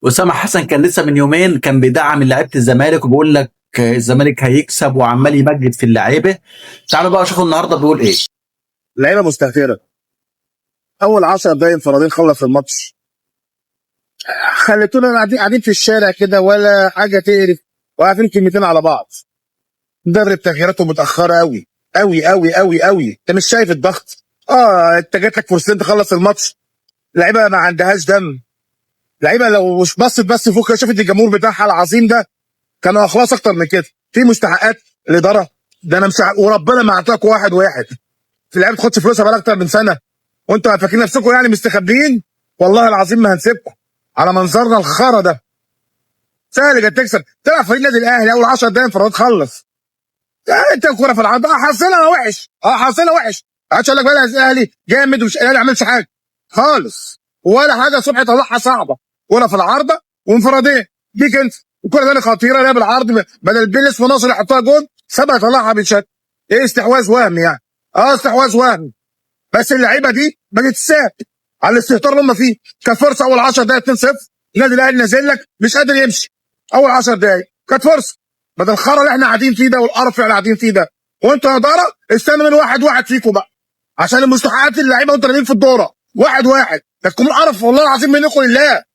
اسامه حسن كان لسه من يومين كان بيدعم لعيبه الزمالك وبيقول لك الزمالك هيكسب وعمال يمجد في اللعيبه. تعالوا بقى شوفوا النهارده بيقول ايه. لعيبه مستهتره. اول 10 دقايق انفرادين خلص الماتش. خليتونا قاعدين في الشارع كده ولا حاجه تقرف، وقاعدين كلمتين على بعض. مدرب تغييراته متاخره قوي قوي قوي قوي قوي. انت مش شايف الضغط؟ انت جات لك فرصتين تخلص الماتش. لعيبه ما عندهاش دم. لعيبه لو مش بصت بس فوق كده شافت الجمهور بتاعها العظيم ده كانوا اخلاص اكتر من كده. في مستحقات الاداره، ده انا مش وربنا ما اعطاك واحد واحد. في لعيبه تاخدش فلوسها بقى اكتر من سنه، وانتوا فاكرين نفسكم يعني مستخبيين؟ والله العظيم ما هنسيبكم على منظرنا الخرا ده. سهل جدا تكسب، تلعب فريق النادي الاهلي اول 10 دقايق انفراد خلص. انت الكوره في العرض حظنا وحش، حظنا وحش. قعدت اقول لك بقى الاهلي جامد ومش الاهلي ما عملش حاجه خالص ولا حاجه. صبحي طلعها صعبه، كوره في العارضه وانفرادين ديك انت. الكوره ثانيه خطيره اللي بالعرض بدل بيل اسمه ناصر يحطها جون، سابها يطلعها بالشكل. ايه استحواذ وهمي يعني. استحواذ وهمي. بس اللعيبه دي بقت تساب على الاستهتار اللي هم فيه. كانت فرصه اول 10 دقائق 2-0، النادي الاهلي نازل لك مش قادر يمشي. اول 10 دقائق كانت فرصه بدل الخرا اللي احنا قاعدين فيه ده والقرف اللي احنا قاعدين فيه ده. وانتوا يا اداره استنوا من واحد واحد فيكم بقى عشان المستحقات اللعيبه وانتوا نازلين في الدوره. واحد واحد ده تكون قرف والله العظيم منكم لله.